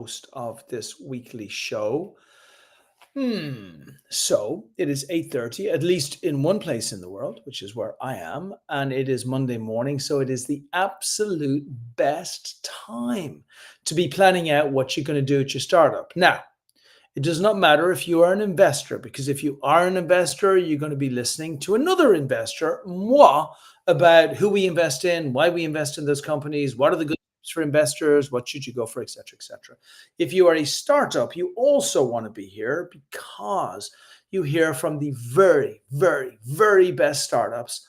host of this weekly show. So it is 8:30, at least in one place in the world, which is where I am, and it is Monday morning, so it is the absolute best time to be planning out what you're going to do at your startup. Now, it does not matter if you are an investor, because if you are an investor, you're going to be listening to another investor, moi, about who we invest in, why we invest in those companies, what are the good tips for investors, what should you go for, etc., etc. If you are a startup, you also want to be here because you hear from the very, very, very best startups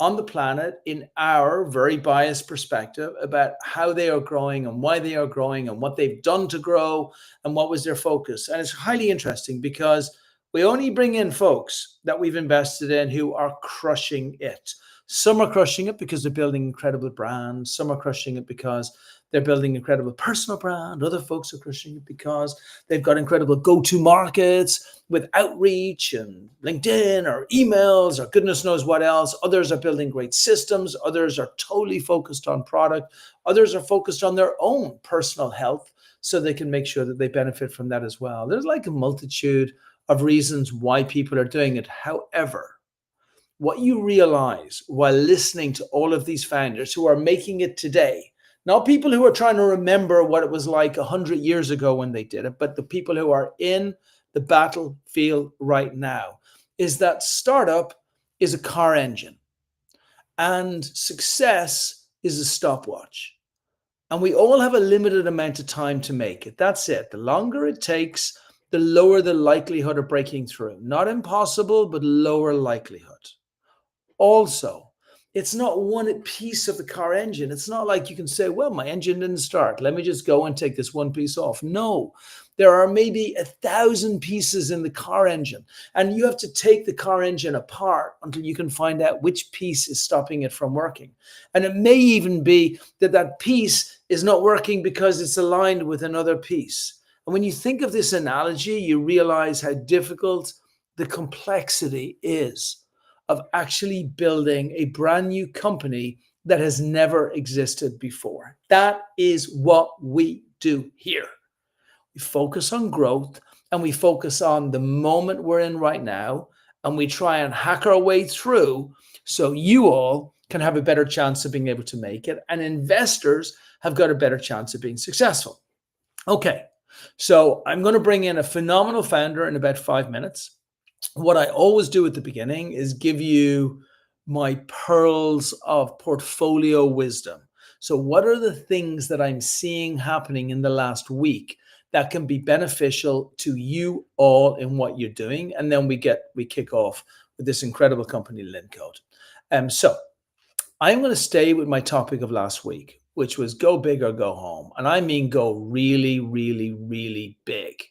on the planet in our very biased perspective about how they are growing and why they are growing and what they've done to grow and what was their focus. And it's highly interesting because we only bring in folks that we've invested in who are crushing it. Some are crushing it because they're building incredible brands. Some are crushing it because they're building incredible personal brand. Other folks are crushing it because they've got incredible go-to markets with outreach and LinkedIn or emails or goodness knows what else. Others are building great systems. Others are totally focused on product. Others are focused on their own personal health so they can make sure that they benefit from that as well. There's like a multitude of reasons why people are doing it. However, what you realize while listening to all of these founders who are making it today, not people who are trying to remember what it was like 100 years ago when they did it, but the people who are in the battlefield right now, is that startup is a car engine and success is a stopwatch. And we all have a limited amount of time to make it. That's it. The longer it takes, the lower the likelihood of breaking through. Not impossible, but lower likelihood. Also, it's not one piece of the car engine. It's not like you can say, well, my engine didn't start. Let me just go and take this one piece off. No, there are maybe 1,000 pieces in the car engine, and you have to take the car engine apart until you can find out which piece is stopping it from working. And it may even be that that piece is not working because it's aligned with another piece. And when you think of this analogy, you realize how difficult the complexity is of actually building a brand new company that has never existed before. That is what we do here. We focus on growth and we focus on the moment we're in right now, and we try and hack our way through so you all can have a better chance of being able to make it, and investors have got a better chance of being successful. Okay, so I'm going to bring in a phenomenal founder in about 5 minutes. What I always do at the beginning is give you my pearls of portfolio wisdom. So what are the things that I'm seeing happening in the last week that can be beneficial to you all in what you're doing? And then we kick off with this incredible company, Lincode. So I'm going to stay with my topic of last week, which was go big or go home. And I mean go really, really, really big.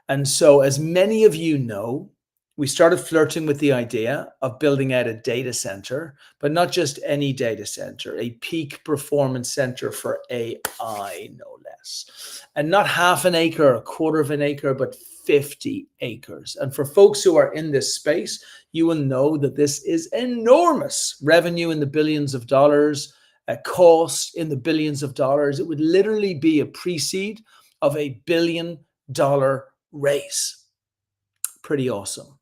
And so, as many of you know, we started flirting with the idea of building out a data center, but not just any data center, a peak performance center for AI, no less. And not half an acre, a quarter of an acre, but 50 acres. And for folks who are in this space, you will know that this is enormous revenue in the billions of dollars, a cost in the billions of dollars. It would literally be a pre-seed of $1 billion race. Pretty awesome.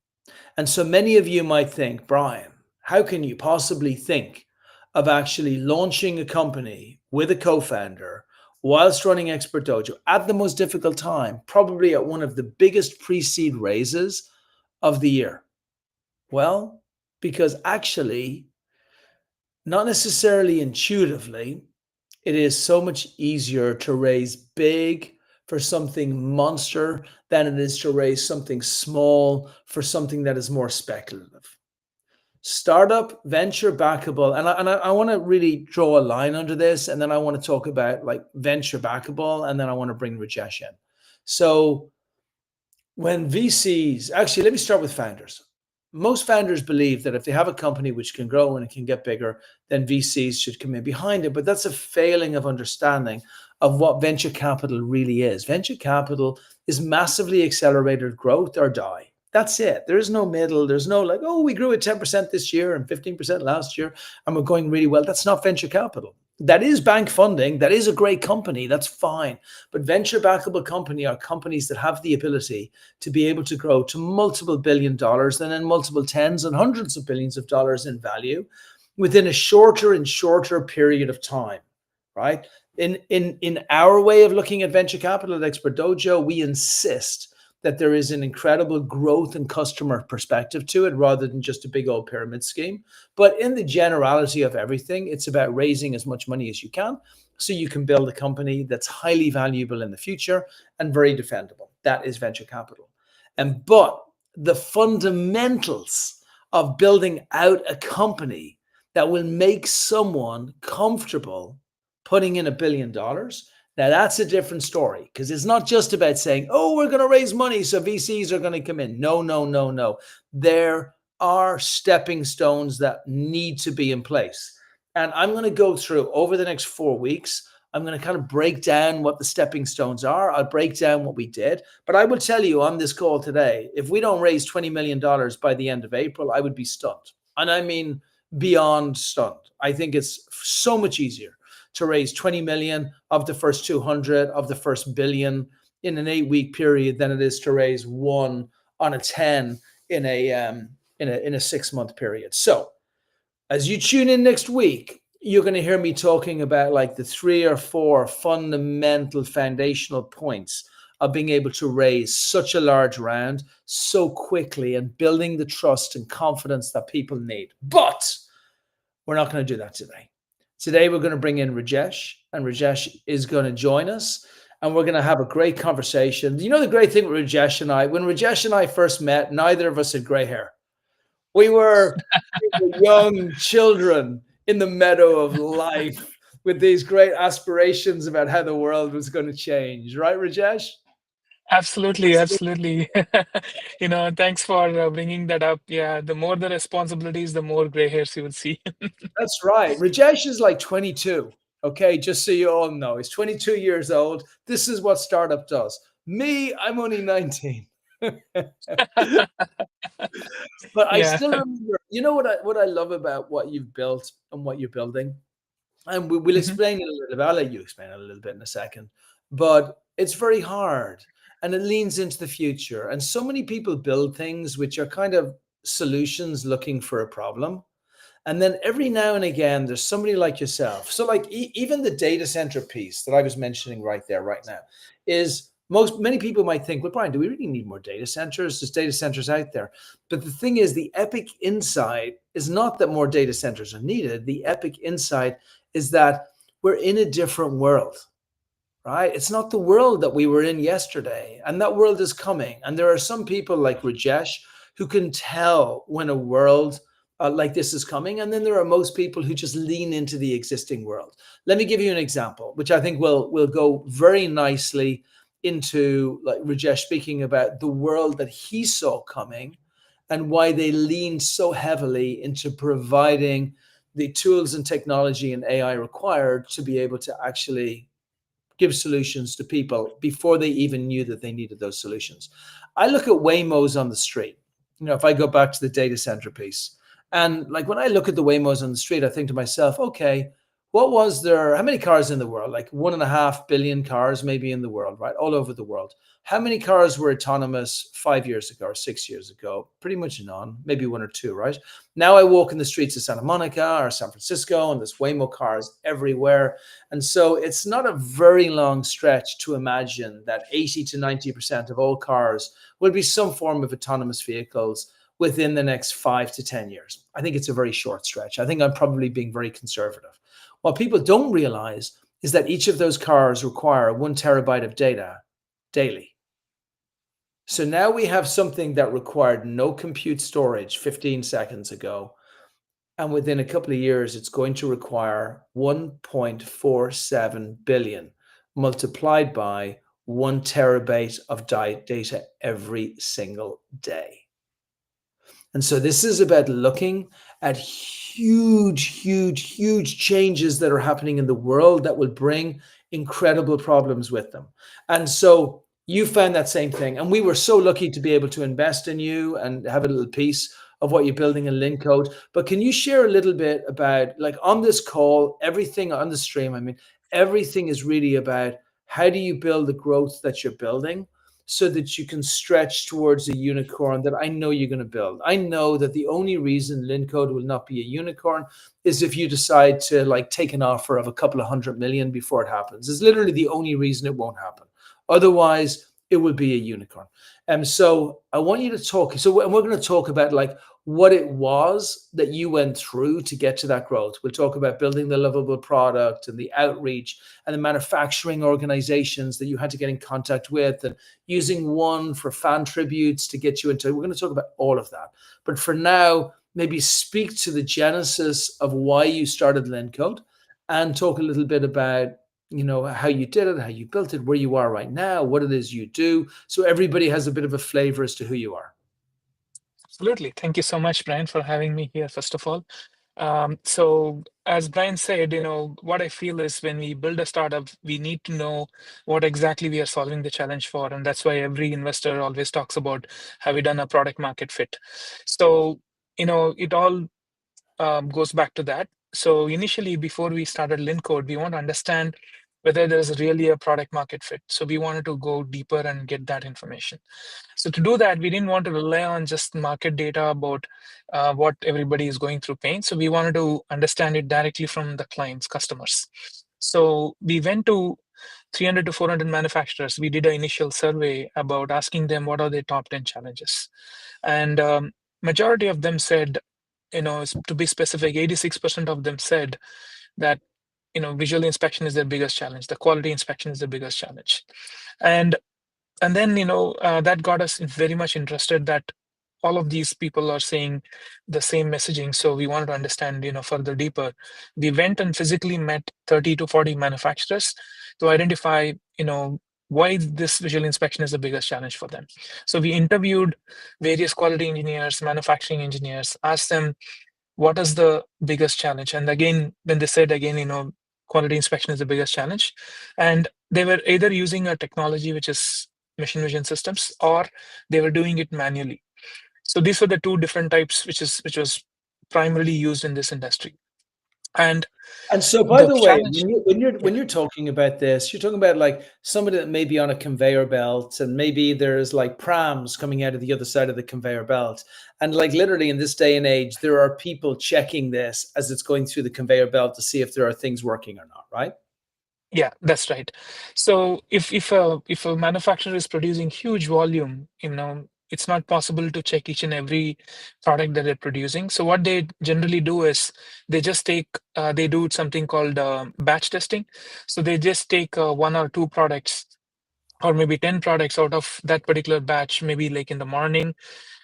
And so many of you might think, Brian, how can you possibly think of actually launching a company with a co-founder whilst running Expert Dojo at the most difficult time, probably at one of the biggest pre-seed raises of the year? Well, because actually, not necessarily intuitively, it is so much easier to raise big for something monster than it is to raise something small for something that is more speculative. Startup, venture backable, and I want to really draw a line under this, and then I want to talk about like venture backable, and then I want to bring Rajesh in. So when VCs, actually, let me start with founders. Most founders believe that if they have a company which can grow and it can get bigger, then VCs should come in behind it. But that's a failing of understanding of what venture capital really is. Venture capital is massively accelerated growth or die. That's it. There is no middle. There's no like, oh, we grew at 10% this year and 15% last year and we're going really well. That's not venture capital. That is bank funding. That is a great company. That's fine. But venture backable company are companies that have the ability to be able to grow to multiple $1 billion and then multiple tens and hundreds of billions of dollars in value within a shorter and shorter period of time, right? In our way of looking at venture capital at Expert Dojo, we insist that there is an incredible growth and customer perspective to it rather than just a big old pyramid scheme. But in the generality of everything, it's about raising as much money as you can so you can build a company that's highly valuable in the future and very defendable. That is venture capital. But the fundamentals of building out a company that will make someone comfortable putting in $1 billion, now that's a different story, because it's not just about saying, oh, we're going to raise money so VCs are going to come in. No, no, no, no. There are stepping stones that need to be in place. And I'm going to go through over the next 4 weeks. I'm going to kind of break down what the stepping stones are. I'll break down what we did. But I will tell you on this call today, if we don't raise $20 million by the end of April, I would be stunned. And I mean beyond stunned. I think it's so much easier to raise 20 million of the first 200 of the first billion in an 8-week period than it is to raise one on a 10 in a 6-month period. So as you tune in next week, you're going to hear me talking about like the 3 or 4 fundamental foundational points of being able to raise such a large round so quickly and building the trust and confidence that people need. But we're not going to do that today. Today, we're going to bring in Rajesh, and Rajesh is going to join us, and we're going to have a great conversation. You know, the great thing with Rajesh and I, when Rajesh and I first met, neither of us had gray hair. We were young children in the meadow of life with these great aspirations about how the world was going to change. Right, Rajesh? Absolutely, absolutely. Thanks for bringing that up. Yeah, the more the responsibilities, the more gray hairs you will see. That's right. Rajesh is like 22. Okay, just so you all know, he's 22 years old. This is what startup does. Me, I'm only 19. But I Yeah. still remember, you know what I love about what you've built and what you're building? And we'll Mhm. explain it a little bit. I'll let you explain it a little bit in a second. But it's very hard and it leans into the future. And so many people build things which are kind of solutions looking for a problem. And then every now and again, there's somebody like yourself. So, like even the data center piece that I was mentioning right there, right now, is many people might think, well, Brian, do we really need more data centers? There's data centers out there. But the thing is, the epic insight is not that more data centers are needed. The epic insight is that we're in a different world, right? It's not the world that we were in yesterday, and that world is coming. And there are some people like Rajesh who can tell when a world like this is coming, and then there are most people who just lean into the existing world. Let me give you an example, which I think will go very nicely into like Rajesh speaking about the world that he saw coming and why they leaned so heavily into providing the tools and technology and AI required to be able to actually give solutions to people before they even knew that they needed those solutions. I look at Waymos on the street. If I go back to the data center piece, and like when I look at the Waymos on the street, I think to myself, okay, what was there? How many cars in the world? Like 1.5 billion cars maybe in the world, right? All over the world. How many cars were autonomous 5 years ago or 6 years ago? Pretty much none, maybe one or two, right? Now I walk in the streets of Santa Monica or San Francisco and there's Waymo cars everywhere. And so it's not a very long stretch to imagine that 80 to 90% of all cars will be some form of autonomous vehicles within the next 5 to 10 years. I think it's a very short stretch. I think I'm probably being very conservative. What people don't realize is that each of those cars require 1 terabyte of data daily. So now we have something that required no compute storage 15 seconds ago. And within a couple of years, it's going to require 1.47 billion multiplied by 1 terabyte of data every single day. And so this is about looking at huge, huge, huge changes that are happening in the world that will bring incredible problems with them. And so you found that same thing. And we were so lucky to be able to invest in you and have a little piece of what you're building in Lincode. But can you share a little bit about, like, on this call, everything on the stream? I mean, everything is really about how do you build the growth that you're building so that you can stretch towards a unicorn that I know you're going to build. I know that the only reason Lincode will not be a unicorn is if you decide to, like, take an offer of a couple of 100 million before it happens. It's literally the only reason it won't happen. Otherwise, it will be a unicorn. And so I want you to talk. So we're going to talk about, like, what it was that you went through to get to that growth. We'll talk about building the lovable product and the outreach and the manufacturing organizations that you had to get in contact with, and using one for fan tributes to get you into. We're going to talk about all of that. But for now, maybe speak to the genesis of why you started Lincode, and talk a little bit about, how you did it, how you built it, where you are right now, what it is you do, so everybody has a bit of a flavor as to who you are. Absolutely. Thank you so much, Brian, for having me here, first of all. So as Brian said, what I feel is when we build a startup, we need to know what exactly we are solving the challenge for. And that's why every investor always talks about, have we done a product market fit? So, it all goes back to that. So initially, before we started Lincode, we want to understand whether there's really a product market fit. So we wanted to go deeper and get that information. So to do that, we didn't want to rely on just market data about what everybody is going through pain. So we wanted to understand it directly from the clients, customers. So we went to 300 to 400 manufacturers. We did an initial survey about asking them what are their top 10 challenges. And majority of them said, to be specific, 86% of them said that, visual inspection is their biggest challenge. The quality inspection is the biggest challenge. And then, that got us very much interested that all of these people are saying the same messaging. So we wanted to understand, further deeper. We went and physically met 30 to 40 manufacturers to identify, why this visual inspection is the biggest challenge for them. So we interviewed various quality engineers, manufacturing engineers, asked them what is the biggest challenge. And again, when they said again, quality inspection is the biggest challenge. And they were either using a technology which is machine vision systems, or they were doing it manually. So these were the two different types, which was primarily used in this industry. And so, by The the way, challenge, when you're talking about this, you're talking about, like, somebody that may be on a conveyor belt, and maybe there's, like, prams coming out of the other side of the conveyor belt, and, like, literally in this day and age, there are people checking this as it's going through the conveyor belt to see if there are things working or not, right? yeah, that's right. So if a manufacturer is producing huge volume, it's not possible to check each and every product that they're producing. So what they generally do is they just they do something called batch testing. So they just take one or two products, or maybe 10 products out of that particular batch. Maybe like in the morning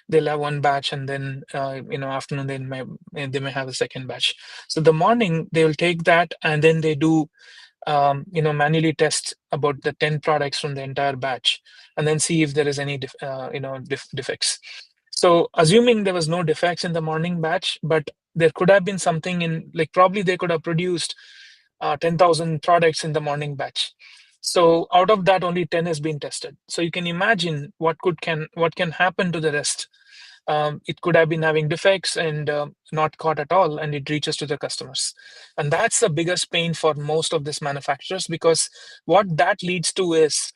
they'll have one batch, and then afternoon they may have a second batch. So the morning they will take that, and then they do manually test about the 10 products from the entire batch, and then see if there is any defects. So assuming there was no defects in the morning batch, but there could have been something in, like, probably they could have produced 10,000 products in the morning batch. So out of that, only 10 has been tested. So you can imagine what can happen to the rest. It could have been having defects and not caught at all, and it reaches to the customers. And that's the biggest pain for most of these manufacturers, because what that leads to is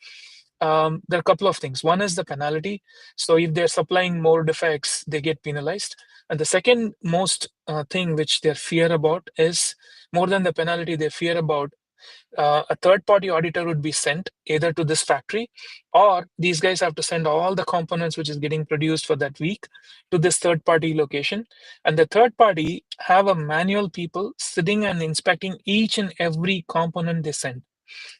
there are a couple of things. One is the penalty. So if they're supplying more defects, they get penalized. And the second most thing which they fear about is, more than the penalty, they fear about a third-party auditor would be sent either to this factory, or these guys have to send all the components which is getting produced for that week to this third-party location. And the third party have a manual people sitting and inspecting each and every component they send.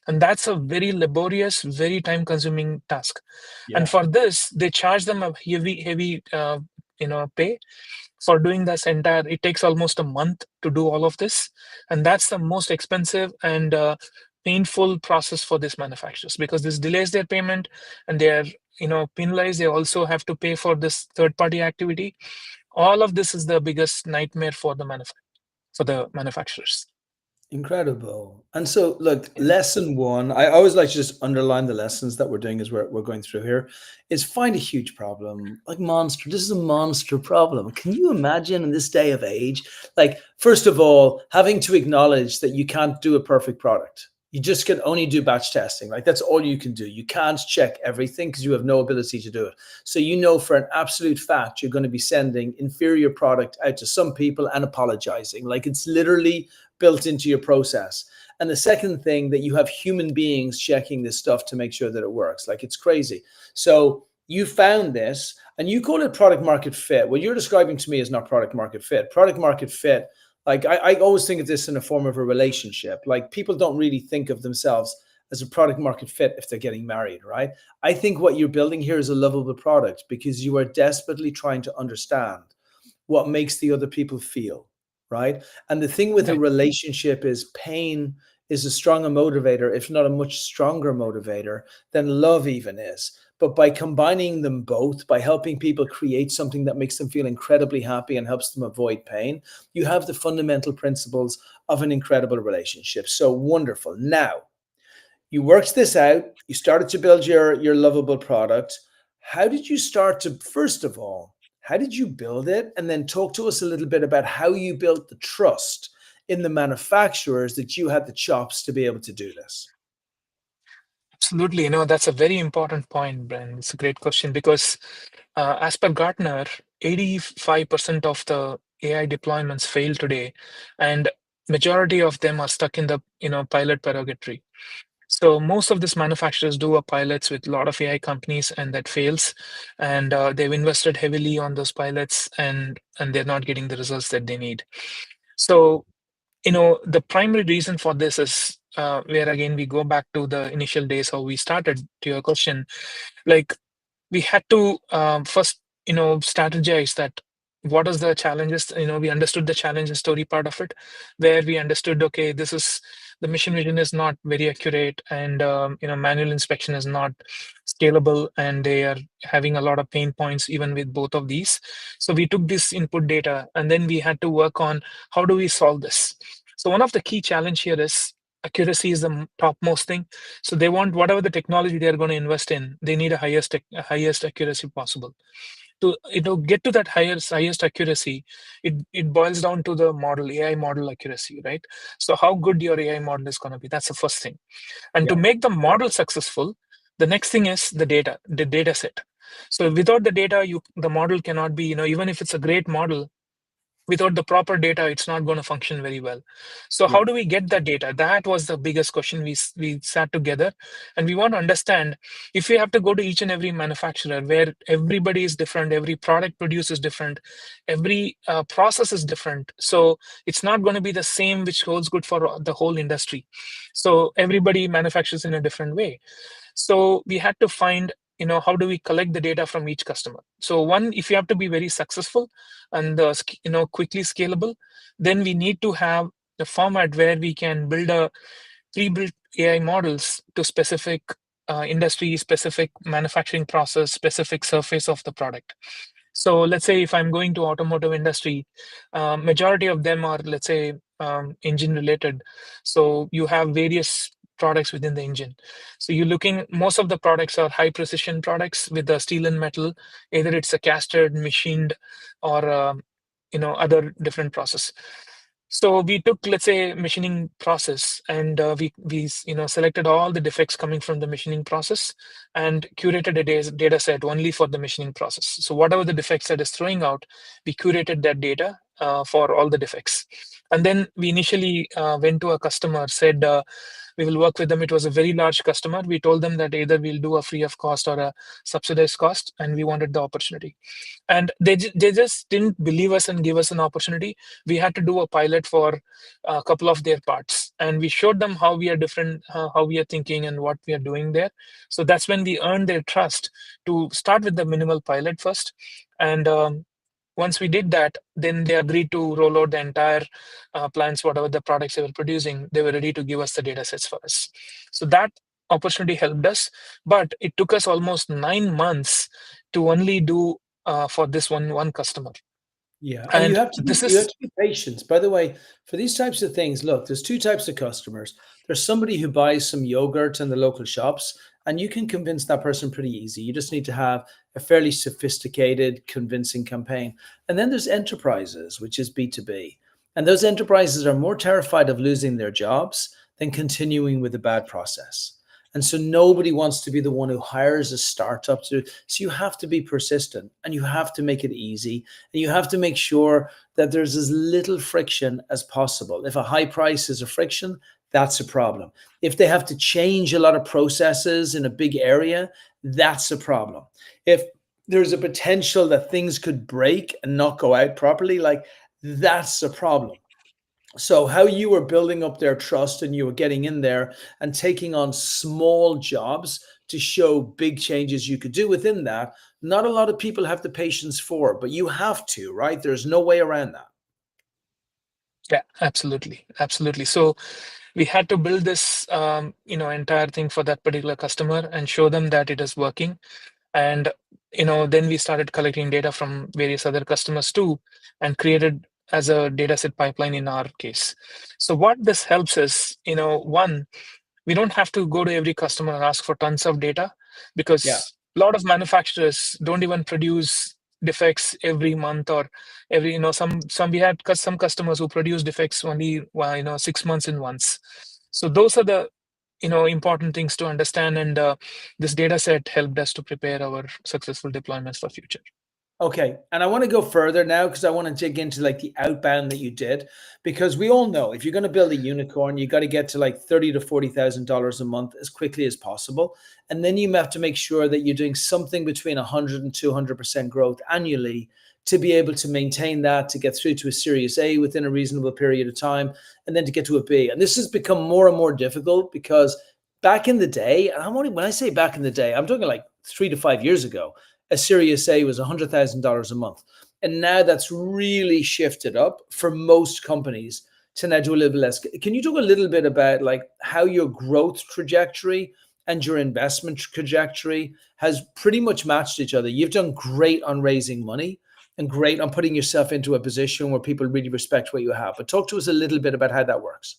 And that's a very laborious, very time-consuming task. Yeah. And for this, they charge them a heavy pay for doing this entire. It takes almost a month to do all of this, and that's the most expensive and painful process for these manufacturers, because this delays their payment, and they are penalized. They also have to pay for this third-party activity. All of this is the biggest nightmare for the manufacturers. Incredible. And so, look, lesson one, I always like to just underline the lessons that we're doing as we're going through here, is find a huge problem, like monster. This is a monster problem. Can you imagine in this day of age, like, first of all, having to acknowledge that you can't do a perfect product? You just can only do batch testing. Like, that's all you can do. You can't check everything because you have no ability to do it. So, you know, for an absolute fact, you're going to be sending inferior product out to some people and apologizing. Like, it's literally built into your process. And the second thing, that you have human beings checking this stuff to make sure that it works. Like, it's crazy. So you found this and you call it product market fit. What you're describing to me is not product market fit. Product market fit, like I always think of this in a form of a relationship. Like, people don't really think of themselves as a product market fit if they're getting married, right? I think what you're building here is a lovable product because you are desperately trying to understand what makes the other people feel, right? And the thing with a Right. relationship is pain is a stronger motivator, if not a much stronger motivator than love even is. But by combining them both, by helping people create something that makes them feel incredibly happy and helps them avoid pain, you have the fundamental principles of an incredible relationship. So wonderful. Now, you worked this out, you started to build your lovable product. How did you start to, first of all, how did you build it? And then talk to us a little bit about how you built the trust in the manufacturers that you had the chops to be able to do this. Absolutely. That's a very important point, Brian. It's a great question because as per Gartner, 85% of the AI deployments fail today, and majority of them are stuck in the pilot purgatory. So most of these manufacturers do a pilots with a lot of AI companies, and that fails. And they've invested heavily on those pilots, and they're not getting the results that they need. So the primary reason for this is where again we go back to the initial days how we started to your question. Like, we had to first strategize that what is the challenges. We understood the challenges story part of it, where we understood, okay, this is the machine vision is not very accurate, and manual inspection is not scalable, and they are having a lot of pain points even with both of these. So we took this input data, and then we had to work on how do we solve this. So one of the key challenge here is accuracy is the topmost thing. So they want whatever the technology they are going to invest in, they need a highest accuracy possible. To get to that highest accuracy, it boils down to the model, AI model accuracy, right? So how good your AI model is going to be, that's the first thing. And to Yeah. make the model successful, the next thing is the data set. So without the data, the model cannot be, even if it's a great model, without the proper data, it's not going to function very well. So Yeah. how do we get that data? That was the biggest question. We sat together, and we want to understand, if we have to go to each and every manufacturer where everybody is different, every product produced is different, every process is different. So it's not going to be the same, which holds good for the whole industry. So everybody manufactures in a different way. So we had to find, how do we collect the data from each customer? So one, if you have to be very successful and quickly scalable, then we need to have the format where we can build a pre-built AI models to specific industry, specific manufacturing process, specific surface of the product. So let's say if I'm going to automotive industry, majority of them are, let's say, engine related. So you have various products within the engine. So you're looking, most of the products are high precision products with the steel and metal. Either it's a casted, machined, or other different process. So we took, let's say, machining process, and we selected all the defects coming from the machining process and curated a data set only for the machining process. So whatever the defects that is throwing out, we curated that data for all the defects. And then we initially went to a customer, said we will work with them. It was a very large customer. We told them that either we'll do a free of cost or a subsidized cost, and we wanted the opportunity. And they just didn't believe us and give us an opportunity. We had to do a pilot for a couple of their parts, and we showed them how we are different, how we are thinking, and what we are doing there. So that's when we earned their trust to start with the minimal pilot first. And once we did that, then they agreed to roll out the entire plans, whatever the products they were producing. They were ready to give us the data sets for us. So that opportunity helped us, but it took us almost 9 months to only do for this one customer. Yeah, and And this you have is, to be patient. By the way, for these types of things, look, there's two types of customers. There's somebody who buys some yogurt in the local shops, and you can convince that person pretty easy. You just need to have a fairly sophisticated, convincing campaign. And then there's enterprises, which is B2B. And those enterprises are more terrified of losing their jobs than continuing with a bad process. And so nobody wants to be the one who hires a startup to. So you have to be persistent and you have to make it easy and you have to make sure that there's as little friction as possible. If a high price is a friction, that's a problem. If they have to change a lot of processes in a big area, that's a problem. If there's a potential that things could break and not go out properly, like that's a problem. So how you were building up their trust and you were getting in there and taking on small jobs to show big changes you could do within that, not a lot of people have the patience for, but you have to, right? There's no way around that. yeah, absolutely, absolutely. So we had to build this, entire thing for that particular customer and show them that it is working. And then we started collecting data from various other customers too, and created as a dataset pipeline in our case. So what this helps is, one, we don't have to go to every customer and ask for tons of data, Yeah. because a lot of manufacturers don't even produce defects every month or every, some we had some customers who produce defects only 6 months in once. So those are the important things to understand, and this data set helped us to prepare our successful deployments for future. Okay. And I want to go further now because I want to dig into like the outbound that you did. Because we all know if you're going to build a unicorn, you got to get to like $30,000 to $40,000 a month as quickly as possible. And then you have to make sure that you're doing something between 100 and 200% growth annually to be able to maintain that, to get through to a Series A within a reasonable period of time, and then to get to a B. And this has become more and more difficult because back in the day, and when I say back in the day, I'm talking like 3 to 5 years ago, a Series A was $100,000 a month. And now that's really shifted up for most companies to now do a little bit less. Can you talk a little bit about like how your growth trajectory and your investment trajectory has pretty much matched each other? You've done great on raising money and great on putting yourself into a position where people really respect what you have. But talk to us a little bit about how that works.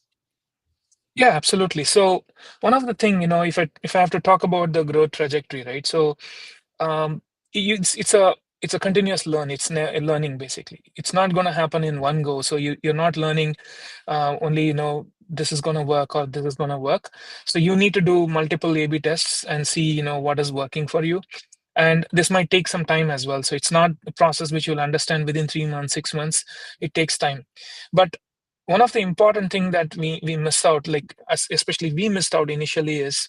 Yeah, absolutely. So one of the thing, if I have to talk about the growth trajectory, right? So um, it's a continuous learning basically. It's not going to happen in one go. So you're not learning only this is going to work or this is going to work. So you need to do multiple A/B tests and see what is working for you. And this might take some time as well. So it's not a process which you'll understand within 3 months, 6 months. It takes time. But one of the important thing that we miss out, like especially we missed out initially, is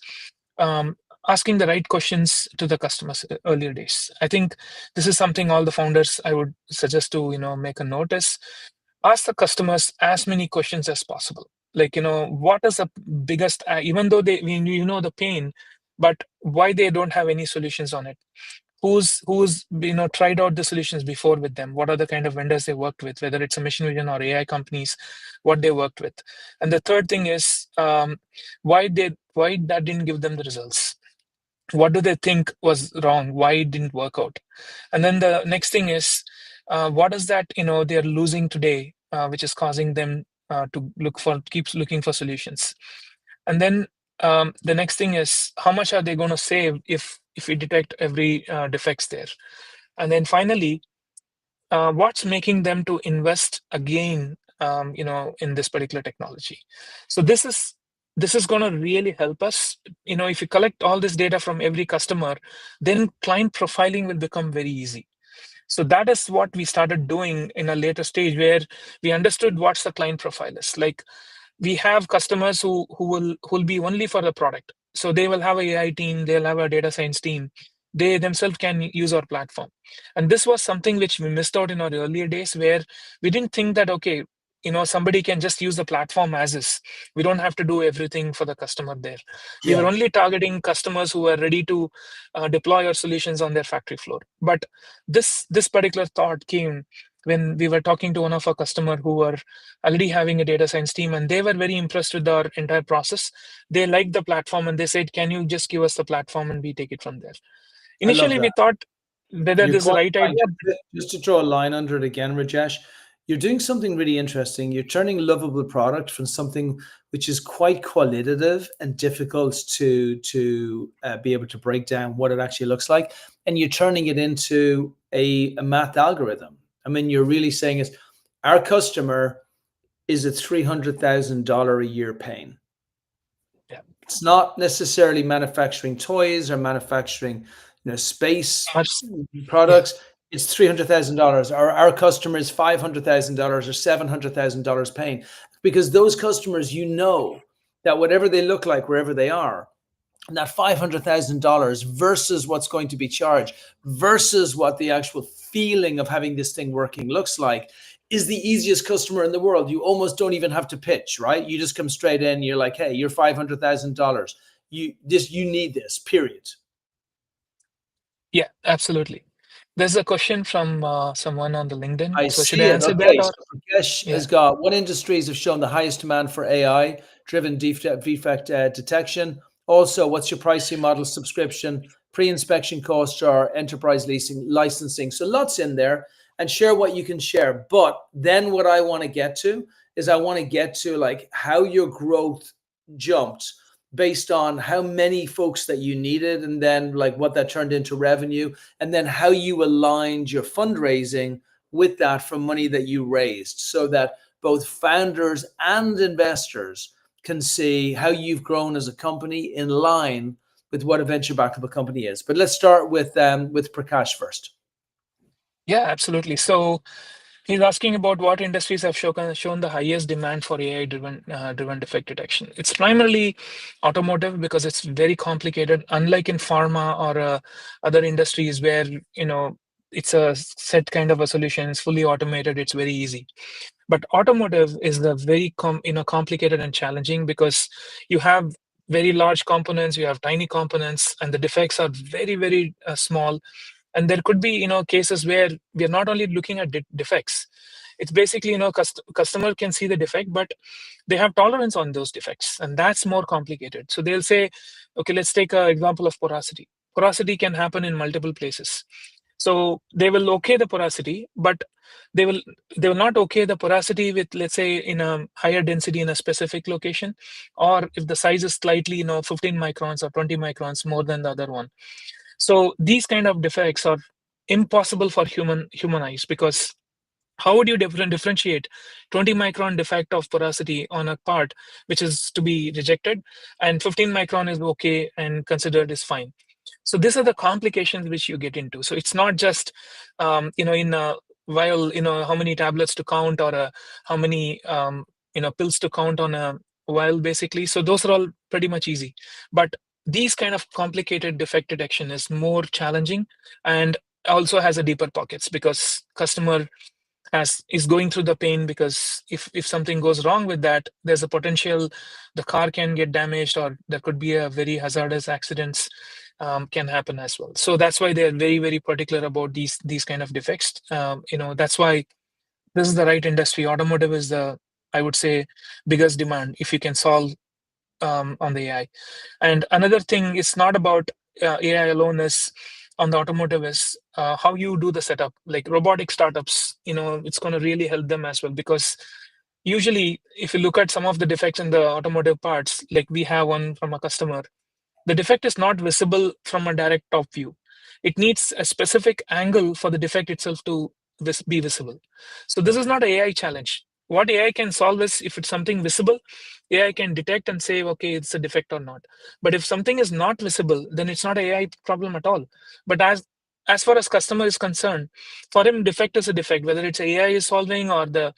um, asking the right questions to the customers earlier days. I think this is something all the founders I would suggest to make a notice. Ask the customers as many questions as possible. Like what is the biggest, even though the pain, but why they don't have any solutions on it, who's tried out the solutions before with them, what are the kind of vendors they worked with, whether it's a machine vision or AI companies, what they worked with. And the third thing is why that didn't give them the results, what do they think was wrong, why it didn't work out. And then the next thing is what is that they're losing today, which is causing them to keeps looking for solutions. And then the next thing is how much are they going to save if we detect every defects there. And then finally, what's making them to invest again, in this particular technology. So this is going to really help us. If you collect all this data from every customer, then client profiling will become very easy. So that is what we started doing in a later stage, where we understood what's the client profile is. Like, we have customers who will be only for the product. So they will have a AI team, they'll have a data science team. They themselves can use our platform. And this was something which we missed out in our earlier days, where we didn't think that, okay, somebody can just use the platform as is. We don't have to do everything for the customer there. We were Yeah, only targeting customers who are ready to deploy our solutions on their factory floor. But this particular thought came when we were talking to one of our customer who were already having a data science team, and they were very impressed with our entire process. They liked the platform and they said, can you just give us the platform and we take it from there. I love Initially we that. thought, whether You're this is the quite right right. idea. Just to draw a line under it again, Rajesh, you're doing something really interesting. You're turning lovable product from something which is quite qualitative and difficult to be able to break down what it actually looks like, and you're turning it into a math algorithm. I mean, you're really saying is our customer is a $300,000 a year pain. Yeah. It's not necessarily manufacturing toys or manufacturing, space Much- yeah. products. It's $300,000. Our customer is $500,000 or $700,000 paying, because those customers, that whatever they look like wherever they are, and that $500,000 versus what's going to be charged versus what the actual feeling of having this thing working looks like is the easiest customer in the world. You almost don't even have to pitch, right? You just come straight in. You're like, hey, you're $500,000. You need this, period. Yeah, absolutely. There's a question from someone on the LinkedIn. I So should I see it. answer that Okay. or? So Rakesh Yeah. has got, what industries have shown the highest demand for AI driven defect detection? Also, what's your pricing model, subscription, pre-inspection costs, or enterprise leasing licensing? So lots in there, and share what you can share. But then what I want to get to is I want to get to like how your growth jumped based on how many folks that you needed, and then like what that turned into revenue, and then how you aligned your fundraising with that from money that you raised, so that both founders and investors can see how you've grown as a company in line with what a venture backable company is. But let's start with Prakash first. Yeah, absolutely. So he's asking about what industries have shown the highest demand for AI driven defect detection. It's primarily automotive because it's very complicated, unlike in pharma or other industries where it's a set kind of a solution. It's fully automated. It's very easy. But automotive is the very complicated and challenging because you have very large components, you have tiny components, and the defects are very very small. And there could be cases where we are not only looking at defects. It's basically customer can see the defect, but they have tolerance on those defects, and that's more complicated. So they'll say, okay, let's take an example of porosity. Porosity can happen in multiple places. So they will okay the porosity, but they will not okay the porosity with, let's say, in a higher density in a specific location, or if the size is slightly 15 microns or 20 microns more than the other one. So these kind of defects are impossible for human eyes, because how would you differentiate 20 micron defect of porosity on a part which is to be rejected, and 15 micron is okay and considered is fine? So these are the complications which you get into. So it's not just in a vial, how many tablets to count, or how many pills to count on a vial, basically. So those are all pretty much easy, but these kind of complicated defect detection is more challenging, and also has a deeper pockets, because customer is going through the pain, because if something goes wrong with that, there's a potential the car can get damaged, or there could be a very hazardous accidents can happen as well. So that's why they're very very particular about these kind of defects. That's why this is the right industry. Automotive is the, I would say, biggest demand if you can solve on the AI. And another thing is not about AI alone, is on the automotive, is how you do the setup. Like robotic startups, it's going to really help them as well, because usually if you look at some of the defects in the automotive parts, like we have one from a customer, the defect is not visible from a direct top view. It needs a specific angle for the defect itself to be visible. So this is not an AI challenge. What AI can solve is, if it's something visible, AI can detect and say, okay, it's a defect or not. But if something is not visible, then it's not an AI problem at all. But as far as customer is concerned, for him, defect is a defect, whether it's AI is solving or the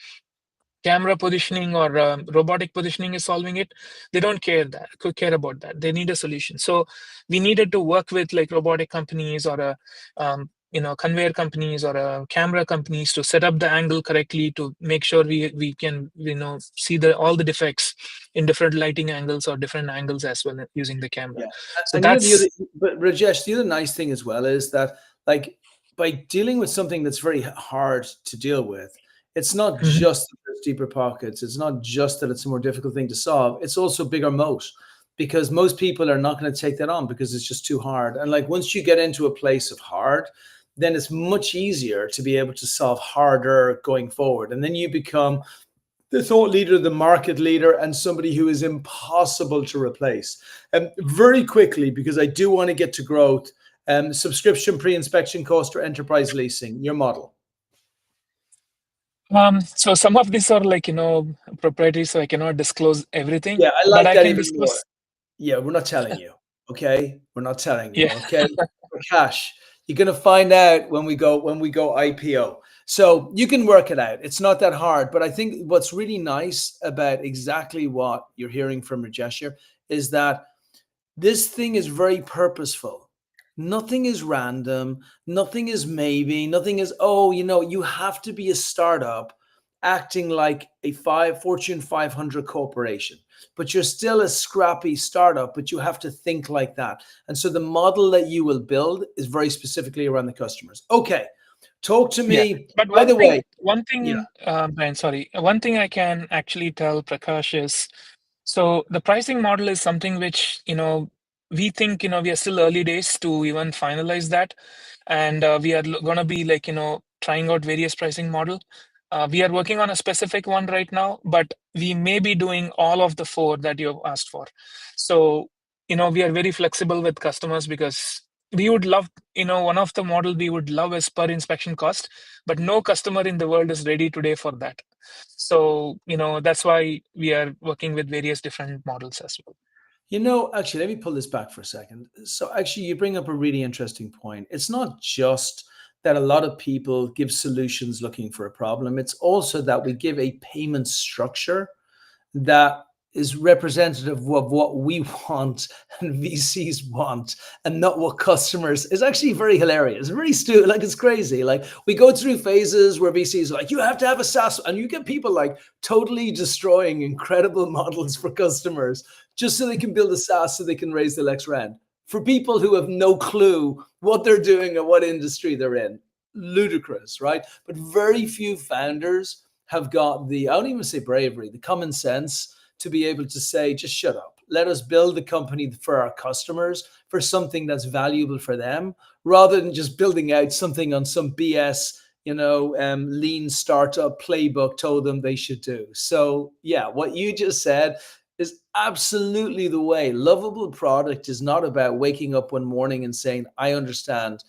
camera positioning or robotic positioning is solving it. They don't care about that. They need a solution. So we needed to work with like robotic companies, or conveyor companies, or camera companies, to set up the angle correctly, to make sure we can see all the defects in different lighting angles or different angles as well, using the camera. Yeah. So And the other, that's but Rajesh, the other nice thing as well is that, like, by dealing with something that's very hard to deal with, it's not Mhm. just that there's deeper pockets. It's not just that it's a more difficult thing to solve. It's also bigger moat, because most people are not going to take that on because it's just too hard. And like once you get into a place of hard, then it's much easier to be able to solve harder going forward. And then you become the thought leader, the market leader, and somebody who is impossible to replace. And very quickly, because I do want to get to growth, subscription, pre-inspection cost, or enterprise leasing, your model. So some of these are like, proprietary, so I cannot disclose everything, Yeah, I but like I that can even more. disclose. Yeah, we're not telling you. Okay, we're not telling you. Yeah. Okay, for cash, you're gonna find out when we go IPO. So you can work it out. It's not that hard. But I think what's really nice about exactly what you're hearing from Rajesh here is that this thing is very purposeful. Nothing is random. Nothing is maybe. Nothing is, oh, you have to be a startup acting like a Fortune 500 corporation, but you're still a scrappy startup, but you have to think like that. And so the model that you will build is very specifically around the customers. Okay. Talk to Yeah. me. But By the way, one yeah. thing, Brian, sorry, one thing I can actually tell Prakash is, so the pricing model is something which, we think, we are still early days to even finalize that. And we are going to be like, trying out various pricing model. We are working on a specific one right now, but we may be doing all of the four that you have asked for. So, we are very flexible with customers because we would love, one of the model we would love is per inspection cost, but no customer in the world is ready today for that. So, that's why we are working with various different models as well. Actually, let me pull this back for a second. So, actually, you bring up a really interesting point. It's not just that a lot of people give solutions looking for a problem, it's also that we give a payment structure that is representative of what we want and VCs want, and not what customers is actually very hilarious. Very stupid, like it's crazy. Like we go through phases where VCs are like, you have to have a SaaS, and you get people like totally destroying incredible models for customers just so they can build a SaaS so they can raise the next round. For people who have no clue what they're doing or what industry they're in. Ludicrous, right? But very few founders have got I don't even say bravery, the common sense to be able to say, just shut up. Let us build the company for our customers, for something that's valuable for them, rather than just building out something on some BS, lean startup playbook told them they should do. So yeah, what you just said is absolutely the way. Lovable product is not about waking up one morning and saying, I understand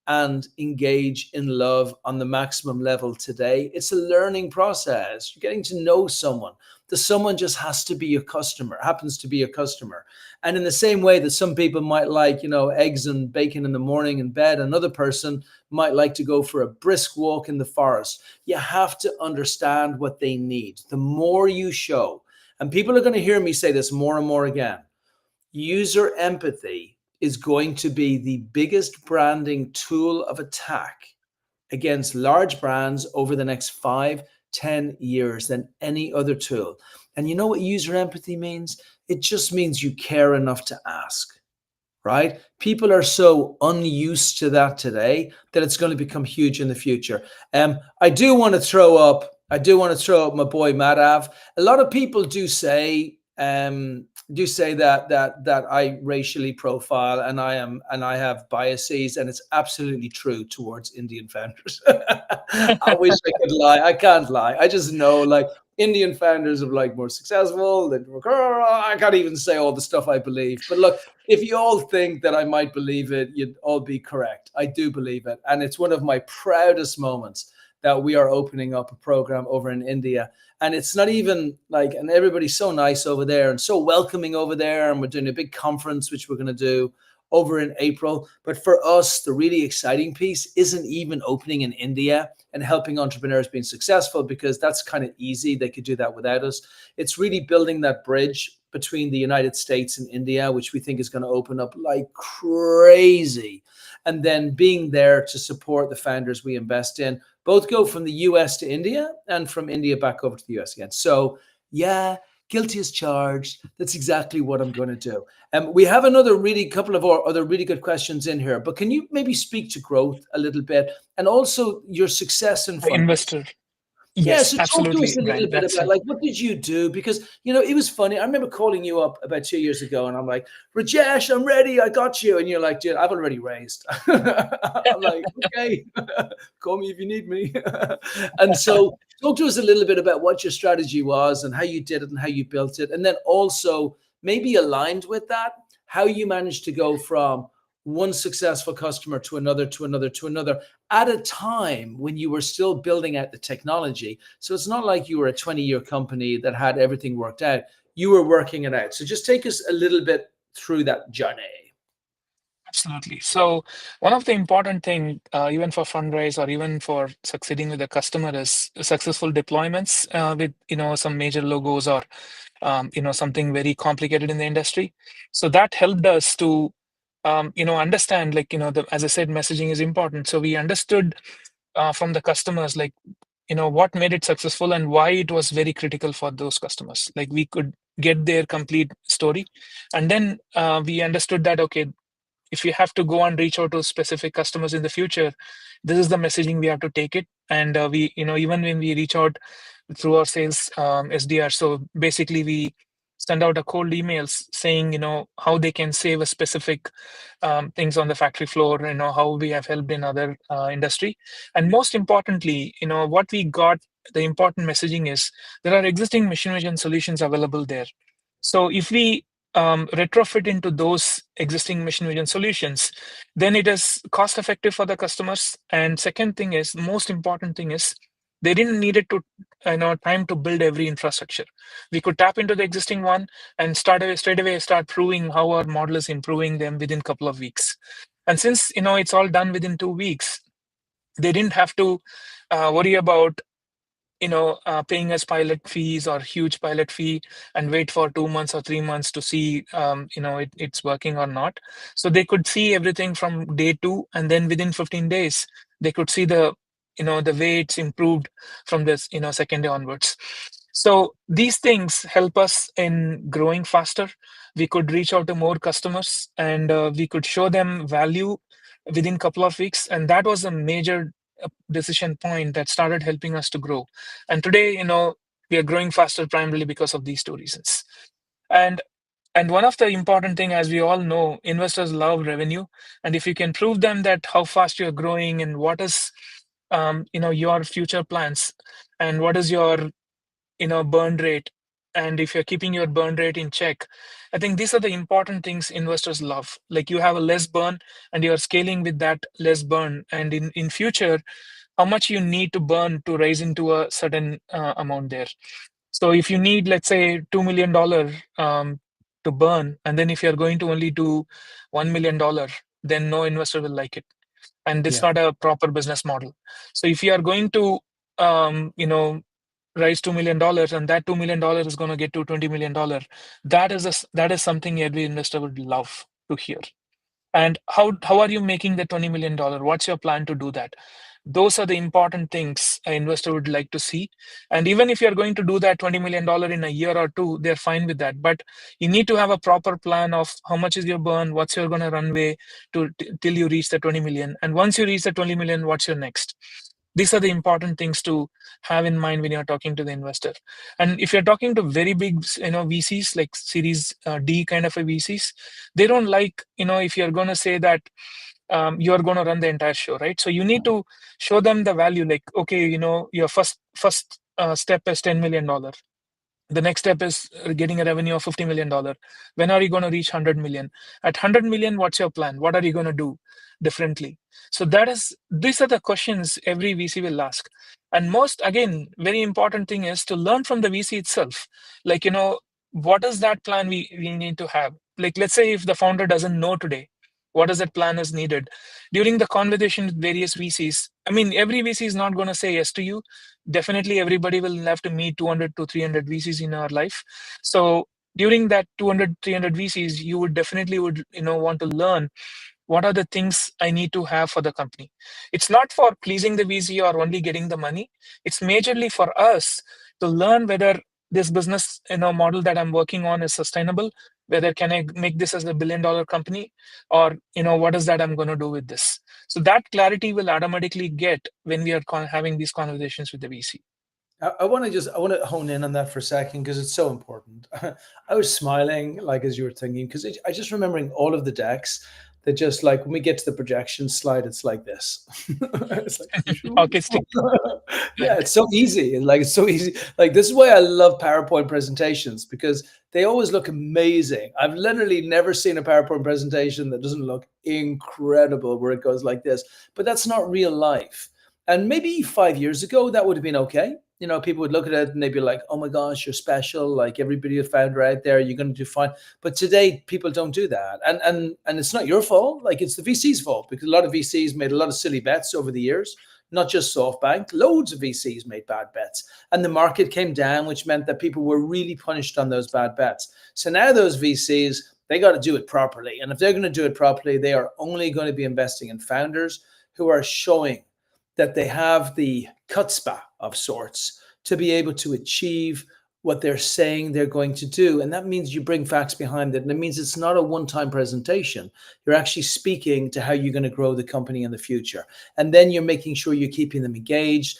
and engage in love on the maximum level today. It's a learning process. You're getting to know someone. The someone just has to be your customer, happens to be a customer. And in the same way that some people might like, eggs and bacon in the morning in bed, another person might like to go for a brisk walk in the forest. You have to understand what they need. The more you show, and people are going to hear me say this more and more again, user empathy is going to be the biggest branding tool of attack against large brands over the next 5-10 years than any other tool. And you know what user empathy means? It just means you care enough to ask, right? People are so unused to that today that it's going to become huge in the future. I do want to throw up my boy Madav. A lot of people do say that I racially profile and I have biases, and it's absolutely true towards Indian founders. I wish I could lie. I can't lie. I just know like Indian founders are like more successful. I can't even say all the stuff I believe. But look, if you all think that I might believe it, you'd all be correct. I do believe it. And it's one of my proudest moments that we are opening up a program over in India. And it's not even like, and everybody's so nice over there and so welcoming over there. And we're doing a big conference, which we're going to do over in April. But for us, the really exciting piece isn't even opening in India and helping entrepreneurs being successful, because that's kind of easy. They could do that without us. It's really building that bridge between the United States and India, which we think is going to open up like crazy. And then being there to support the founders we invest in, both go from the US to India and from India back over to the US again. So yeah, guilty as charged. That's exactly what I'm going to do. We have couple of other really good questions in here, but can you maybe speak to growth a little bit and also your success in The fundraising? investor. Yeah, Yes, so talk to us absolutely, a Brian. little bit That's about like what did you do? Because it was funny. I remember calling you up about 2 years ago, and I'm like, Rajesh, I'm ready. I got you, and you're like, dude, I've already raised. I'm like, okay, call me if you need me. And so, talk to us a little bit about what your strategy was and how you did it and how you built it, and then also maybe aligned with that, how you managed to go from one successful customer to another, to another, to another at a time when you were still building out the technology. So it's not like you were a 20-year company that had everything worked out. You were working it out. So just take us a little bit through that journey. Absolutely. So one of the important thing, even for fundraise or even for succeeding with the customer, is successful deployments with some major logos or something very complicated in the industry. So that helped us to understand, like, as I said, messaging is important. So we understood from the customers, like, what made it successful and why it was very critical for those customers. Like, we could get their complete story, and then we understood that, okay, if we have to go and reach out to specific customers in the future, this is the messaging we have to take it. And we, even when we reach out through our sales SDR, so basically we send out a cold emails saying, how they can save a specific things on the factory floor, how we have helped in other industry. And most importantly, what we got, the important messaging is there are existing machine vision solutions available there. So if we retrofit into those existing machine vision solutions, then it is cost effective for the customers. And second thing is, most important thing is, they didn't need it to time to build every infrastructure. We could tap into the existing one and straight away start proving how our model is improving them within a couple of weeks. And since it's all done within 2 weeks, they didn't have to worry about paying us pilot fees or huge pilot fee and wait for 2 months or 3 months to see it's working or not. So they could see everything from day two, and then within 15 days they could see the way it's improved from this second day onwards. So these things help us in growing faster. We could reach out to more customers, and we could show them value within a couple of weeks, and that was a major decision point that started helping us to grow. And today, we are growing faster primarily because of these two reasons. And one of the important thing, as we all know, investors love revenue. And if you can prove them that how fast you're growing and what is your future plans and what is your burn rate, and if you're keeping your burn rate in check, I think these are the important things investors love. Like, you have a less burn and you're scaling with that less burn, and in future, how much you need to burn to raise into a certain amount there. So if you need, let's say, $2 million to burn, and then if you're going to only do $1 million, then no investor will like it, and it's Yeah. not a proper business model. So if you are going to raise $2 million, and that $2 million is going to get to $20 million, that is something every investor would love to hear. And how are you making the $20 million? What's your plan to do that? Those are the important things an investor would like to see. And even if you're going to do that $20 million in a year or two, they're fine with that. But you need to have a proper plan of how much is your burn, what's your gonna runway till you reach the 20 million. And once you reach the 20 million, what's your next? These are the important things to have in mind when you're talking to the investor. And if you're talking to very big VCs, like series D kind of a VCs, they don't like, if you're going to say that you're going to run the entire show, right? So you need to show them the value, like, okay, your first step is $10 million. The next step is getting a revenue of $50 million. When are you going to reach 100 million? At 100 million, what's your plan? What are you going to do differently? So these are the questions every VC will ask. And most, again, very important thing is to learn from the VC itself. Like, what is that plan we need to have? Like, let's say if the founder doesn't know today, what is that plan is needed? During the conversation with various VCs, I mean, every VC is not going to say yes to you. Definitely everybody will have to meet 200 to 300 VCs in our life. So during that 200 300 VCs, you would definitely want to learn what are the things I need to have for the company. It's not for pleasing the VC or only getting the money. It's majorly for us to learn whether this business model that I'm working on is sustainable, whether can I make this as a $1 billion company, or what is that I'm going to do with this. So that clarity will automatically get when we are having these conversations with the VC. I want to hone in on that for a second because it's so important. I was smiling like as you were thinking because I just remembering all of the decks that just like when we get to the projection slide, it's like this. It's like Hockey stick, yeah, right? it's so easy. Like it's so easy. Like this is why I love PowerPoint presentations because they always look amazing. I've literally never seen a PowerPoint presentation that doesn't look incredible where it goes like this. But that's not real life. And maybe 5 years ago that would have been okay. You know, people would look at it and they'd be like, "Oh my gosh, you're special! Like everybody, a founder out there, you're going to do fine." But today, people don't do that, and it's not your fault. Like it's the VC's fault because a lot of VCs made a lot of silly bets over the years. Not just SoftBank, loads of VCs made bad bets, and the market came down, which meant that people were really punished on those bad bets. So now those VCs they got to do it properly, and if they're going to do it properly, they are only going to be investing in founders who are showing that they have the chutzpah of sorts to be able to achieve what they're saying they're going to do. And that means you bring facts behind it. And it means it's not a one-time presentation. You're actually speaking to how you're going to grow the company in the future. And then you're making sure you're keeping them engaged.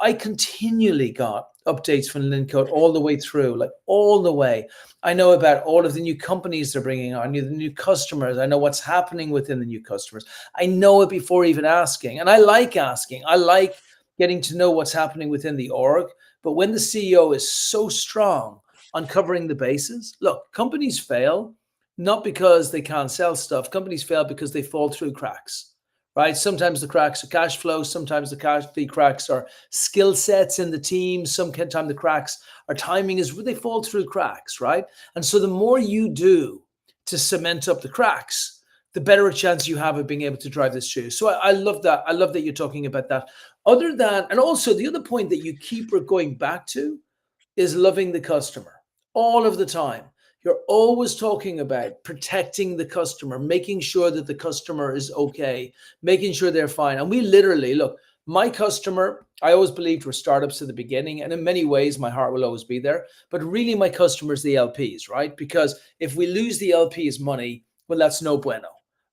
I continually got updates from Lincode all the way through, like all the way. I know about all of the new companies they're bringing on, the new customers. I know what's happening within the new customers. I know it before even asking. And I like asking. I like getting to know what's happening within the org. But when the CEO is so strong on covering the bases, look, companies fail not because they can't sell stuff. Companies fail because they fall through cracks, right? Sometimes the cracks are cash flow. Sometimes the cracks are skill sets in the team. Sometimes the cracks are timing is where they fall through cracks, right? And so the more you do to cement up the cracks, the better a chance you have of being able to drive this through. So I love that. I love that you're talking about that. Other than, and also the other point that you keep going back to is loving the customer all of the time. You're always talking about protecting the customer, making sure that the customer is okay, making sure they're fine. And we literally, look, my customer, I always believed were startups at the beginning. And in many ways, my heart will always be there. But really, my customers, the LPs, right? Because if we lose the LPs' money, well, that's no bueno,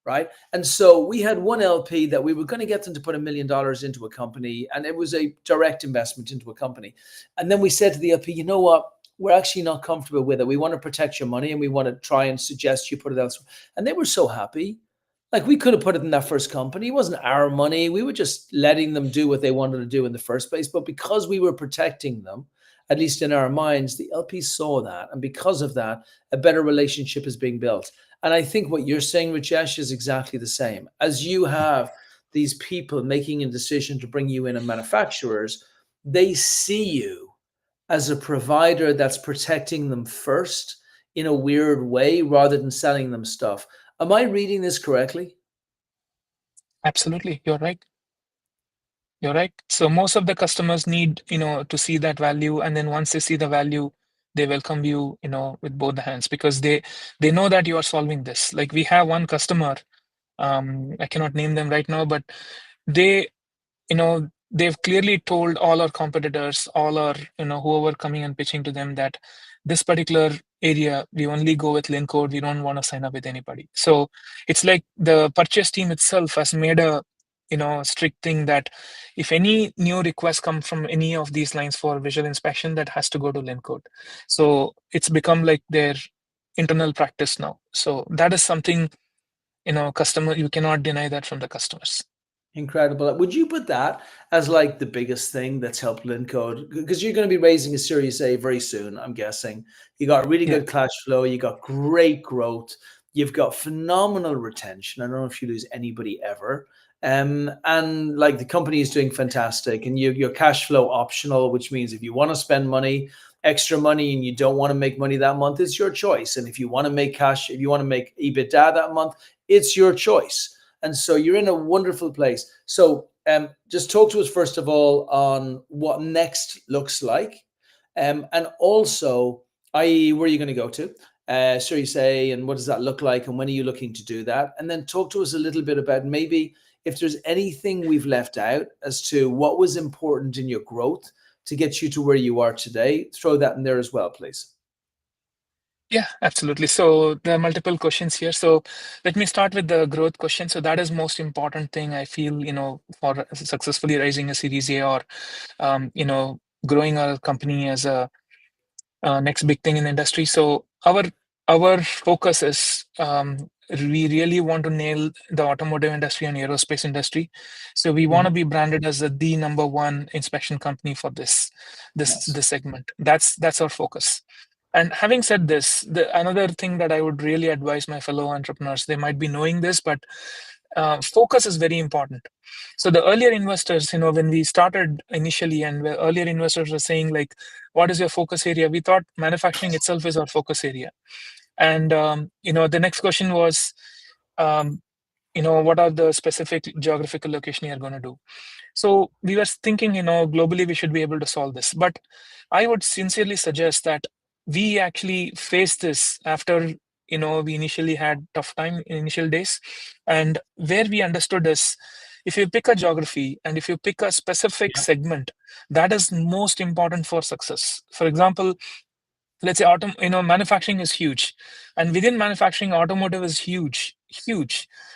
right? And so we had one LP that we were going to get them to put $1 million into a company, and it was a direct investment into a company. And then we said to the LP, you know what? We're actually not comfortable with it. We want to protect your money and we want to try and suggest you put it elsewhere. And they were so happy. Like we could have put it in that first company. It wasn't our money. We were just letting them do what they wanted to do in the first place. But because we were protecting them, at least in our minds, the LP saw that. And because of that, a better relationship is being built. And I think what you're saying, Rajesh, is exactly the same. As you have these people making a decision to bring you in as manufacturers, they see you as a provider that's protecting them first in a weird way rather than selling them stuff. Am I reading this correctly? Absolutely, you're right. You're right. So most of the customers need, to see that value, and then once they see the value, they welcome you, with both the hands because they know that you are solving this. Like we have one customer, I cannot name them right now, but they they've clearly told all our competitors, all our, whoever coming and pitching to them that this particular area, we only go with Lincode. We don't want to sign up with anybody. So it's like the purchase team itself has made a, strict thing that if any new requests come from any of these lines for visual inspection, that has to go to Lincode. So it's become like their internal practice now. So that is something, customer, you cannot deny that from the customers. Incredible. Would you put that as like the biggest thing that's helped Lincode? Because you're going to be raising a Series A very soon, I'm guessing. You got really Yeah. good cash flow. You got great growth. You've got phenomenal retention. I don't know if you lose anybody ever. And like the company is doing fantastic. And your cash flow optional, which means if you want to spend money, extra money, and you don't want to make money that month, it's your choice. And if you want to make cash, if you want to make EBITDA that month, it's your choice. And so you're in a wonderful place. So just talk to us, first of all, on what next looks like. And also, i.e., where are you going to go to? Series A, and what does that look like? And when are you looking to do that? And then talk to us a little bit about maybe if there's anything we've left out as to what was important in your growth to get you to where you are today. Throw that in there as well, please. Yeah, absolutely. So there are multiple questions here. So let me start with the growth question. So that is most important thing I feel, for successfully raising a Series A or, growing our company as a next big thing in the industry. So our focus is we really want to nail the automotive industry and aerospace industry. So we want to Mhm. be branded as the number one inspection company for this Nice. this segment. That's our focus. And having said this, another thing that I would really advise my fellow entrepreneurs, they might be knowing this, but focus is very important. So the earlier investors, when we started initially, and the earlier investors were saying like, "What is your focus area?" We thought manufacturing itself is our focus area, and the next question was, um, what are the specific geographical location you're going to do? So we were thinking, globally we should be able to solve this. But I would sincerely suggest that we actually face this after, we initially had tough time in initial days. And where we understood is, if you pick a geography and if you pick a specific Yeah. segment, that is most important for success. For example, let's say manufacturing is huge, and within manufacturing automotive is huge,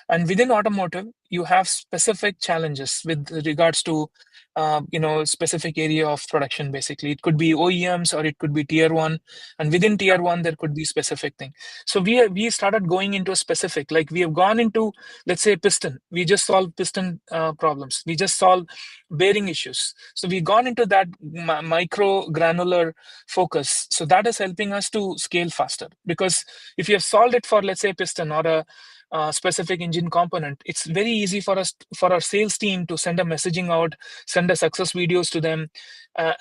and within automotive you have specific challenges with regards to specific area of production. Basically, it could be OEMs or it could be tier 1, and within tier 1 there could be specific thing. So we started going into a specific, like we have gone into, let's say, piston. We just solve piston problems, we just solve bearing issues. So we gone into that micro granular focus. So that is helping us to scale faster, because if you have solved it for, let's say, piston or a specific engine component, it's very easy for us, for our sales team, to send a messaging out, send a success videos to them,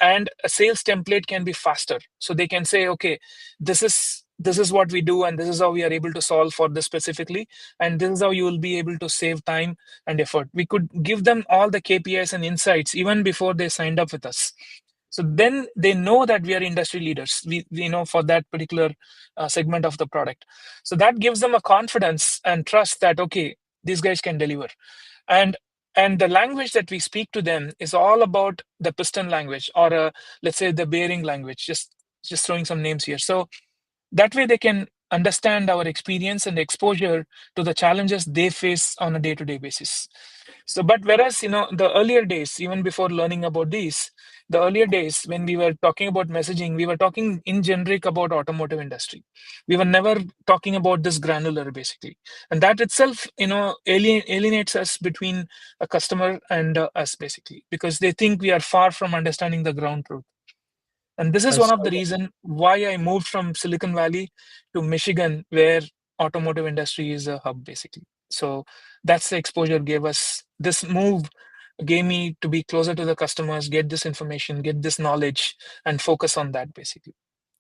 and a sales template can be faster. So they can say, okay, this is what we do, and this is how we are able to solve for this specifically, and this is how you will be able to save time and effort. We could give them all the KPIs and insights even before they signed up with us. So then they know that we are industry leaders, we know, for that particular segment of the product. So that gives them a confidence and trust that, okay, these guys can deliver. And and the language that we speak to them is all about the piston language, or let's say the bearing language, just throwing some names here. So that way they can understand our experience and exposure to the challenges they face on a day-to-day basis. So, but whereas, the earlier days, even before learning about these, the earlier days when we were talking about messaging, we were talking in generic about automotive industry. We were never talking about this granular, basically. And that itself, alienates us between a customer and us, basically, because they think we are far from understanding the ground truth. And this is one That's of the reason why I moved from Silicon Valley to Michigan, where automotive industry is a hub, basically. So that's the exposure gave us. This move gave me to be closer to the customers, get this information, get this knowledge, and focus on that, basically.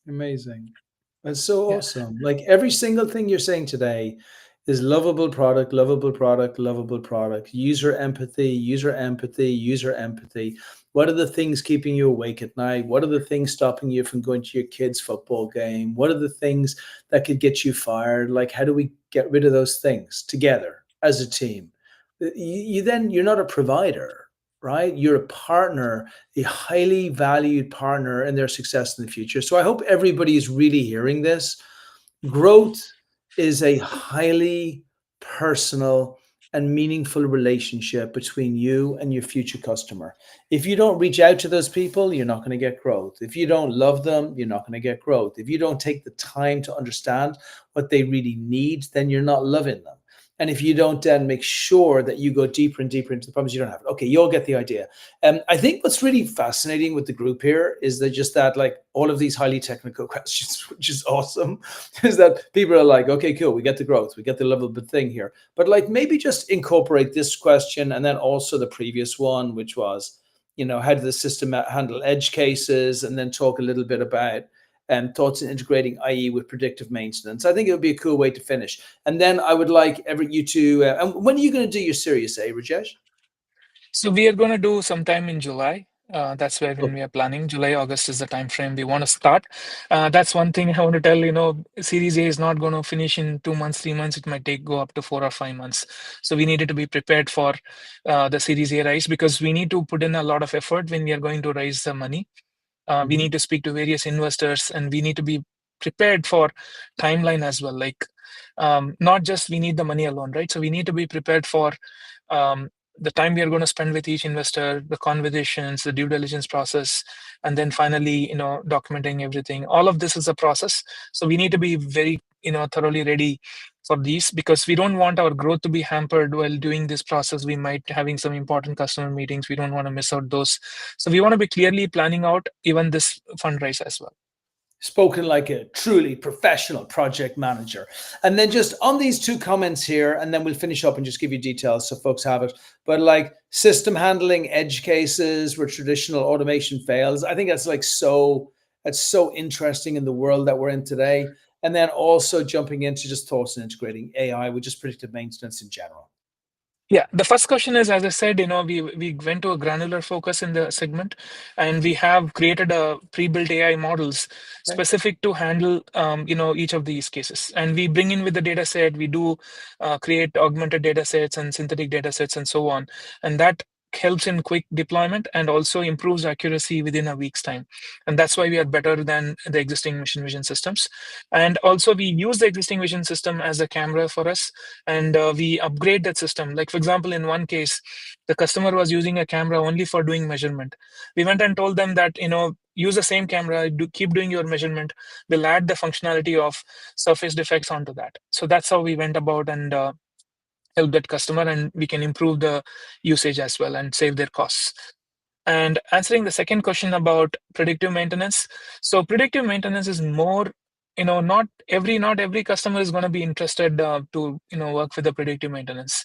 amazing. That's so Yeah. awesome. Like every single thing you're saying today is lovable product, lovable product, lovable product, user empathy, user empathy, user empathy. What are the things keeping you awake at night? What are the things stopping you from going to your kids' football game? What are the things that could get you fired? Like, how do we get rid of those things together as a team? You're not a provider, right? You're a partner, a highly valued partner in their success in the future. So I hope everybody is really hearing this. Growth is a highly personal and meaningful relationship between you and your future customer. If you don't reach out to those people, you're not going to get growth. If you don't love them, you're not going to get growth. If you don't take the time to understand what they really need, then you're not loving them. And if you don't then make sure that you go deeper and deeper into the problems, you don't have it. Okay, you'll get the idea. I think what's really fascinating with the group here is that just that, like all of these highly technical questions, which is awesome, is that people are like, okay, cool, we get the growth, we get the level of the thing here. But like maybe just incorporate this question and then also the previous one, which was, how did the system handle edge cases? And then talk a little bit about thoughts in integrating IE with predictive maintenance. I think it would be a cool way to finish. And then I would like you to, and when are you going to do your Series A, Rajesh? So we are going to do sometime in July. That's where when Oh, we are planning. July, August is the time frame we want to start. That's one thing I want to tell. Series A is not going to finish in 2 months, 3 months. It might take go up to 4 or 5 months. So we needed to be prepared for the Series A rise, because we need to put in a lot of effort when we are going to raise the money. We mhm. need to speak to various investors, and we need to be prepared for timeline as well. Like, not just we need the money alone, right? So we need to be prepared for um, the time we are going to spend with each investor, the conversations, the due diligence process, and then finally, documenting everything. All of this is a process. So we need to be very, thoroughly ready for these, because we don't want our growth to be hampered while doing this process. We might having some important customer meetings. We don't want to miss out those. So we want to be clearly planning out even this fundraise as well. Spoken like a truly professional project manager. And then just on these two comments here, and then we'll finish up and just give you details so folks have it. But like system handling edge cases where traditional automation fails, I think that's so interesting in the world that we're in today. And then also jumping into just thoughts and integrating AI with just predictive maintenance in general. Yeah, the first question is, as I said, we went to a granular focus in the segment, and we have created a pre-built AI models Okay. specific to handle, each of these cases. And we bring in with the data set. We do create augmented data sets and synthetic data sets and so on, and that helps in quick deployment and also improves accuracy within a week's time. And that's why we are better than the existing machine vision systems. And also, we use the existing vision system as a camera for us, and we upgrade that system. Like, for example, in one case, the customer was using a camera only for doing measurement. We went and told them that, use the same camera, keep doing your measurement. We'll add the functionality of surface defects onto that. So that's how we went about and help that customer, and we can improve the usage as well and save their costs. And answering the second question about predictive maintenance. So predictive maintenance is more, not every customer is going to be interested to work with the predictive maintenance.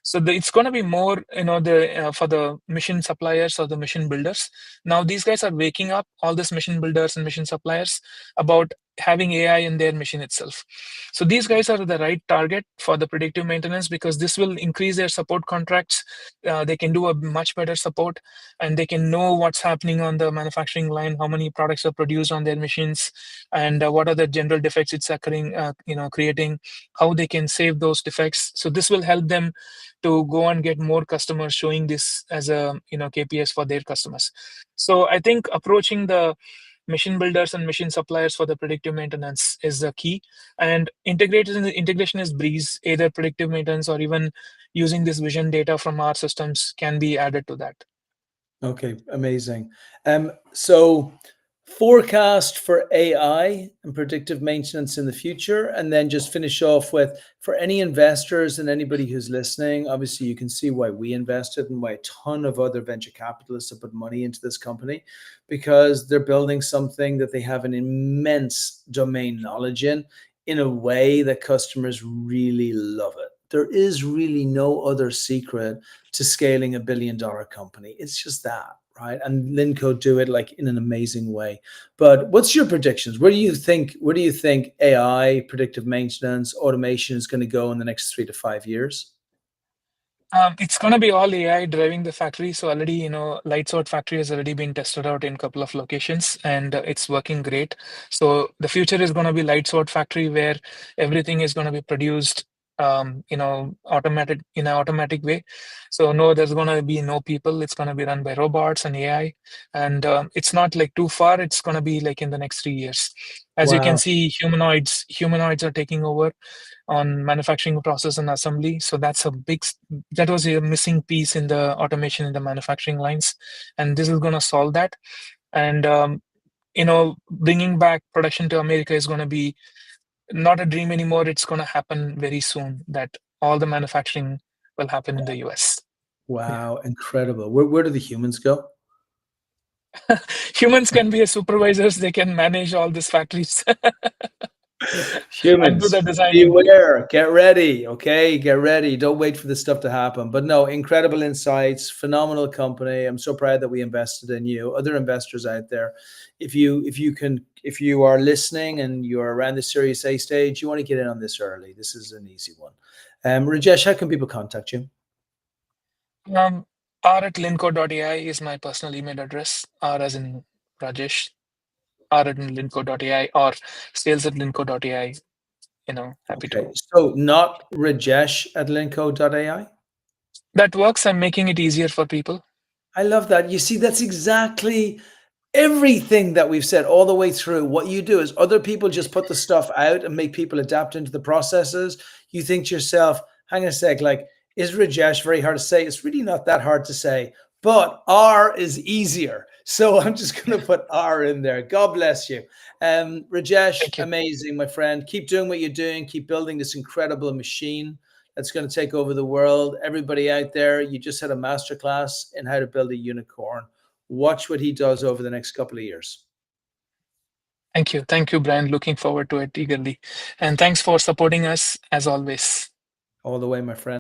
So it's going to be more, the for the mission suppliers or the mission builders. Now these guys are waking up, all these mission builders and mission suppliers, about having AI in their machine itself. So these guys are the right target for the predictive maintenance, because this will increase their support contracts. They can do a much better support, and they can know what's happening on the manufacturing line, how many products are produced on their machines, and what are the general defects it's occurring, creating, how they can save those defects. So this will help them to go and get more customers, showing this as a KPIs for their customers. So I think approaching the machine builders and machine suppliers for the predictive maintenance is the key, and integration is breeze. Either predictive maintenance or even using this vision data from our systems can be added to that. Okay, amazing. So forecast for AI and predictive maintenance in the future, and then just finish off with, for any investors and anybody who's listening, obviously you can see why we invested and why a ton of other venture capitalists have put money into this company, because they're building something that they have an immense domain knowledge in a way that customers really love it. There is really no other secret to scaling $1 billion company. It's just that, right? And Lincode do it like in an amazing way. But what's your predictions? Where do you think AI, predictive maintenance, automation is going to go in the next 3 to 5 years? It's going to be all AI driving the factory. So already, lights out factory has already been tested out in a couple of locations, and it's working great. So the future is going to be lights out factory, where everything is going to be produced, automated in an automatic way. So no, there's going to be no people. It's going to be run by robots and AI, and it's not like too far. It's going to be like in the next 3 years. As you can Wow. see, humanoids are taking over on manufacturing process and assembly. So that was a missing piece in the automation in the manufacturing lines, and this is going to solve that. And bringing back production to America is going to be not a dream anymore. It's going to happen very soon, that all the manufacturing will happen in the US. Yeah. Wow, incredible. Where do the humans go? Humans can be as supervisors. They can manage all these factories and do Humans, the designing. beware, get ready, okay? Get ready. Don't wait for this stuff to happen. But no, incredible insights, phenomenal company. I'm so proud that we invested in you. Other investors out there, if you are listening and you're around the Series A stage, you want to get in on this early. This is an easy one. Rajesh, how can people contact you? R@lincode.ai is my personal email address. R as in Rajesh, r@lincode.ai, or sales@lincode.ai. Happy Okay, to. so not Rajesh at Lincode.ai. That works. I'm making it easier for people. I love that. You see, that's exactly everything that we've said all the way through. What you do is other people just put the stuff out and make people adapt into the processes. You think to yourself, hang on a sec, like Is Rajesh very hard to say? It's really not that hard to say, but R is easier. So I'm just going to put R in there. God bless you. Rajesh, Thank you. amazing, my friend. Keep doing what you're doing. Keep building this incredible machine that's going to take over the world. Everybody out there, you just had a masterclass in how to build a unicorn. Watch what he does over the next couple of years. Thank you. Thank you, Brian. Looking forward to it eagerly. And thanks for supporting us as always. All the way, my friend.